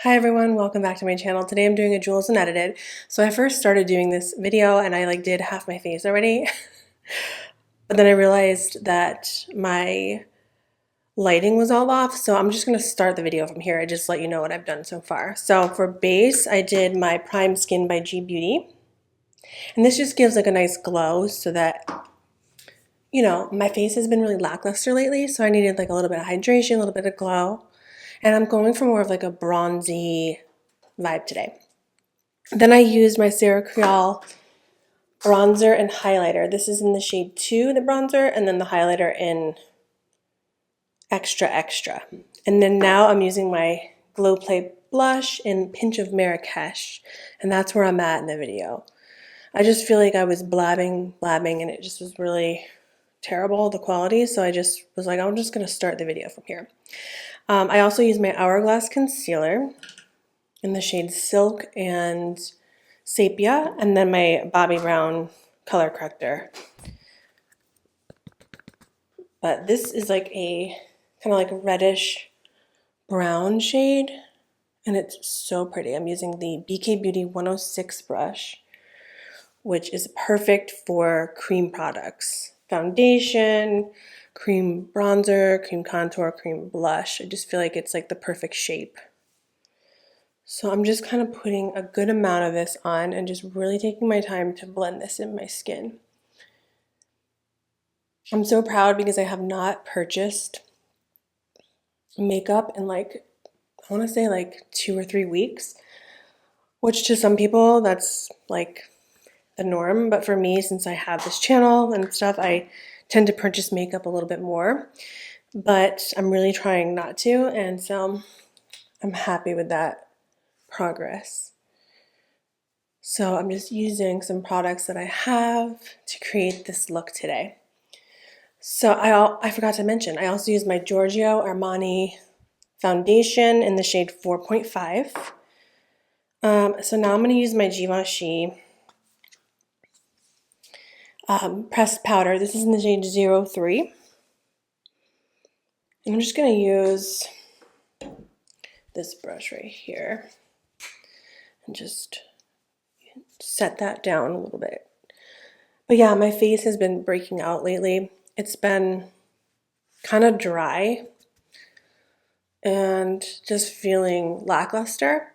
Hi everyone, welcome back to my channel. Today I'm doing a Jules unedited. So I first started doing this video and I did half my face already. But then I realized that my lighting was all off, so I'm just going to start the video from here. I just let you know what I've done so far. So for base, I did my Prime Skin by G Beauty. And this just gives a nice glow so that, my face has been really lackluster lately, so I needed a little bit of hydration, a little bit of glow. And I'm going for more of a bronzy vibe today. Then I used my Sarah Creole bronzer and highlighter. This is in the shade 2, the bronzer, and then the highlighter in Extra Extra. And then now I'm using my Glow Play blush in Pinch of Marrakesh, and that's where I'm at in the video. I just feel like I was blabbing, and it just was really terrible, the quality, so I just was like, I'm just going to start the video from here. I also used my Hourglass concealer in the shade Silk and Sepia, and then my Bobbi Brown color corrector. But this is a kind of reddish brown shade, and it's so pretty. I'm using the BK Beauty 106 brush, which is perfect for cream products. Foundation, cream bronzer, cream contour, cream blush. I just feel like it's the perfect shape. So I'm just kind of putting a good amount of this on and just really taking my time to blend this in my skin. I'm so proud because I have not purchased makeup in I want to say 2 or 3 weeks, which to some people that's the norm, but for me, since I have this channel and stuff, I tend to purchase makeup a little bit more, but I'm really trying not to, and so I'm happy with that progress. So I'm just using some products that I have to create this look today. So I forgot to mention, I also use my Giorgio Armani foundation in the shade 4.5. So now I'm going to use my Givenchy pressed powder. This is in the shade 03. And I'm just going to use this brush right here and just set that down a little bit. But yeah, my face has been breaking out lately. It's been kind of dry and just feeling lackluster.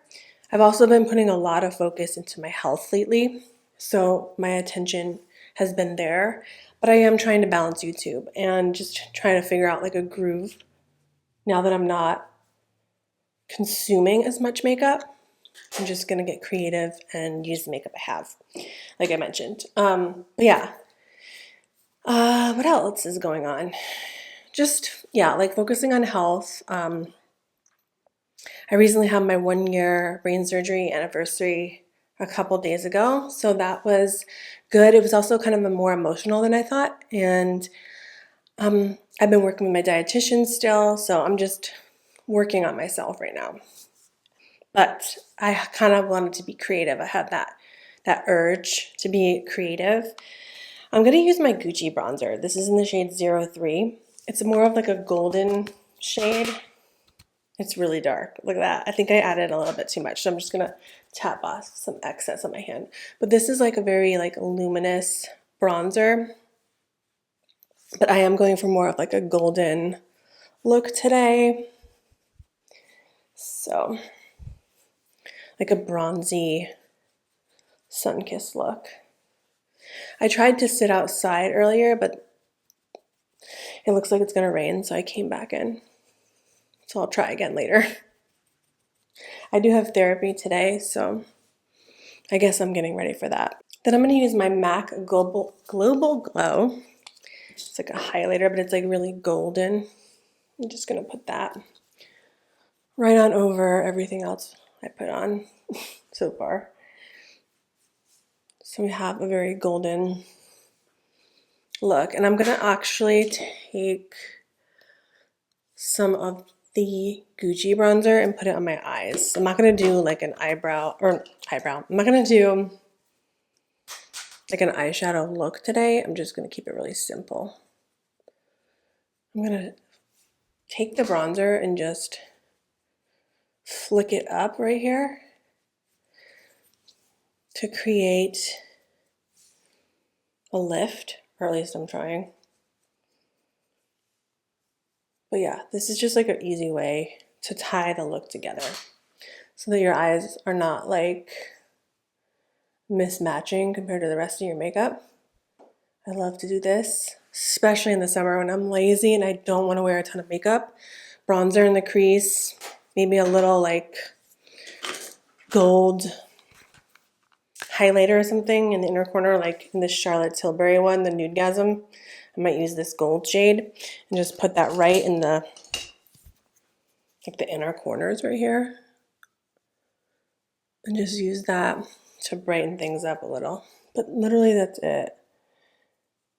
I've also been putting a lot of focus into my health lately, so my attention has been there. But I am trying to balance YouTube and just trying to figure out a groove now that I'm not consuming as much makeup. I'm just gonna get creative and use the makeup I have, like I mentioned. But yeah, what else is going on? Just, yeah, focusing on health. I recently had my 1-year brain surgery anniversary a couple days ago, so that was good. It was also kind of more emotional than I thought, and I've been working with my dietitian still, so I'm just working on myself right now. But I kind of wanted to be creative. I had that urge to be creative. I'm going to use my Gucci bronzer. This is in the shade 03. It's more of a golden shade. It's really dark. Look at that. I think I added a little bit too much, so I'm just going to tap off some excess on my hand. But this is a very luminous bronzer. But I am going for more of a golden look today. So a bronzy sun-kissed look. I tried to sit outside earlier, but it looks like it's going to rain, so I came back in. So I'll try again later. I do have therapy today, so I guess I'm getting ready for that. Then I'm going to use my MAC Global Glow. It's a highlighter, but it's really golden. I'm just going to put that right on over everything else I put on so far. So we have a very golden look. And I'm going to actually take some of the Gucci bronzer and put it on my eyes. I'm not going to do an eyebrow. I'm not going to do an eyeshadow look today. I'm just going to keep it really simple. I'm going to take the bronzer and just flick it up right here to create a lift, or at least I'm trying. But yeah, this is just like an easy way to tie the look together so that your eyes are not like mismatching compared to the rest of your makeup. I love to do this, especially in the summer when I'm lazy and I don't want to wear a ton of makeup. Bronzer in the crease, maybe a little like gold highlighter or something in the inner corner, like in this Charlotte Tilbury one, the Nudegasm. I might use this gold shade and just put that right in the like the inner corners right here. And just use that to brighten things up a little. But literally that's it.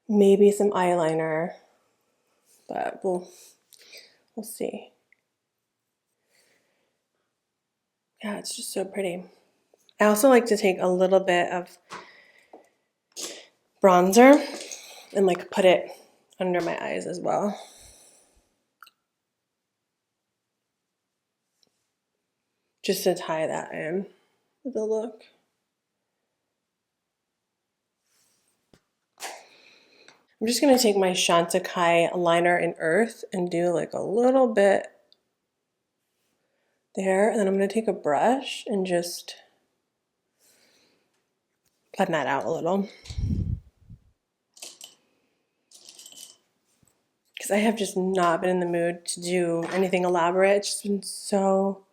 Maybe some eyeliner, but we'll see. Yeah, it's just so pretty. I also like to take a little bit of bronzer and like put it under my eyes as well. Just to tie that in with the look. I'm just going to take my Chantecaille liner in Earth and do like a little bit there. And then I'm going to take a brush and just blend that out a little. Because I have just not been in the mood to do anything elaborate. It's just been so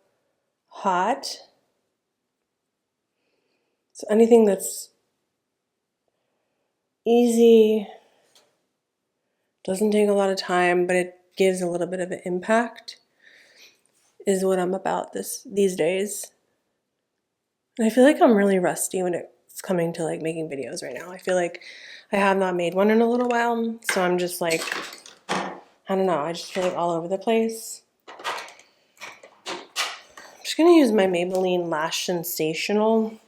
hot. So anything that's easy, doesn't take a lot of time, but it gives a little bit of an impact is what I'm about these days. And I feel like I'm really rusty when it's coming to like making videos right now. I feel like I have not made one in a little while, so I'm just like, I don't know, I just feel like all over the place. I'm just gonna use my Maybelline Lash Sensational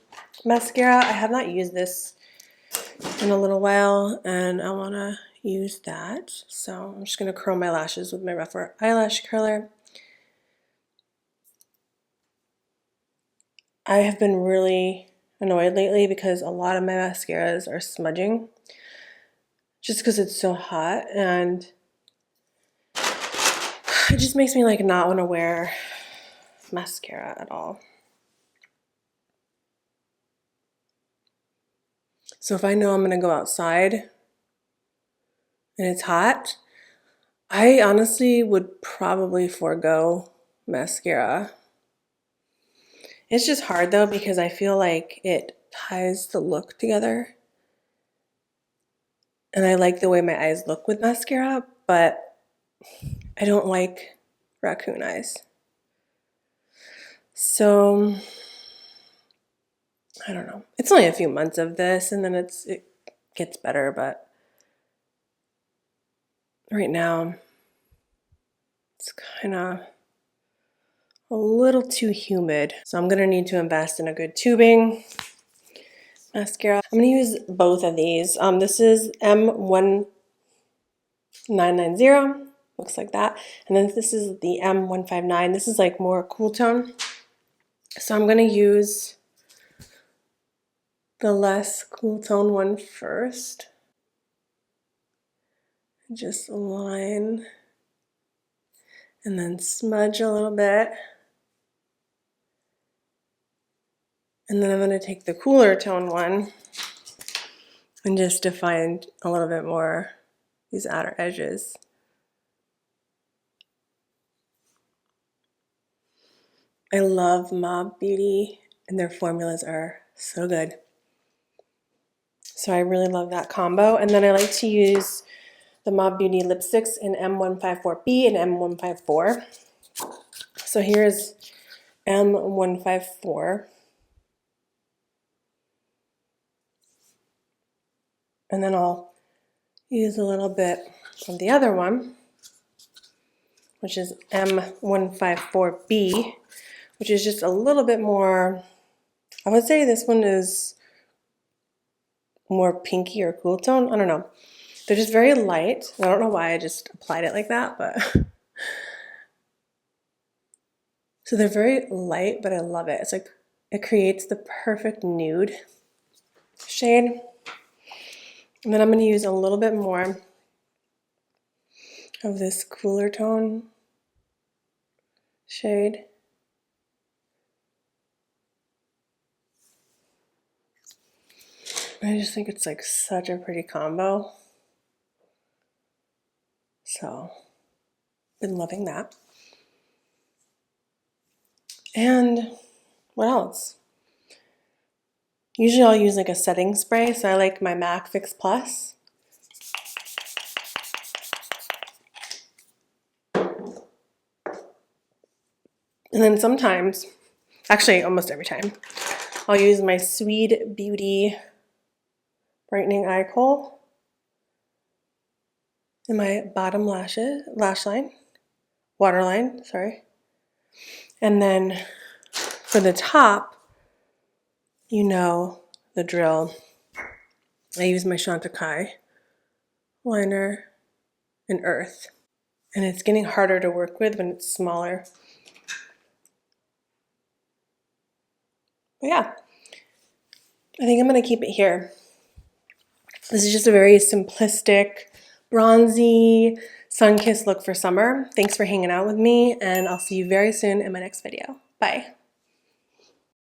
mascara. I have not used this in a little while and I wanna use that. So I'm just gonna curl my lashes with my rougher eyelash curler. I have been really annoyed lately because a lot of my mascaras are smudging just because it's so hot, and it just makes me like not want to wear mascara at all. So if I know I'm going to go outside and it's hot, I honestly would probably forego mascara. It's just hard though because I feel like it ties the look together. And I like the way my eyes look with mascara, but I don't like raccoon eyes. So I don't know. It's only a few months of this and then it gets better, but right now it's kind of a little too humid. So I'm gonna need to invest in a good tubing mascara. I'm gonna use both of these. This is M1990, looks like that. And then this is the M159. This is like more cool tone. So I'm gonna use the less cool tone one first. Just line and then smudge a little bit. And then I'm going to take the cooler tone one and just define a little bit more these outer edges. I love Mob Beauty and their formulas are so good. So I really love that combo. And then I like to use the Mob Beauty lipsticks in M154B and M154. So here's M154. And then I'll use a little bit of the other one, which is M154B, which is just a little bit more, I would say this one is more pinky or cool tone. I don't know. They're just very light. I don't know why I just applied it like that, but So they're very light, but I love it. It's like it creates the perfect nude shade. And then I'm going to use a little bit more of this cooler tone shade. I just think it's like such a pretty combo. So, been loving that. And what else? Usually I'll use like a setting spray, so I like my MAC Fix Plus. And then sometimes, actually almost every time, I'll use my Sweet Beauty Brightening Eye Kohl in my bottom lash line, waterline, sorry. And then for the top, you know the drill. I use my Chantecaille liner in Earth. And it's getting harder to work with when it's smaller. But yeah, I think I'm going to keep it here. This is just a very simplistic, bronzy, sun-kissed look for summer. Thanks for hanging out with me, and I'll see you very soon in my next video. Bye.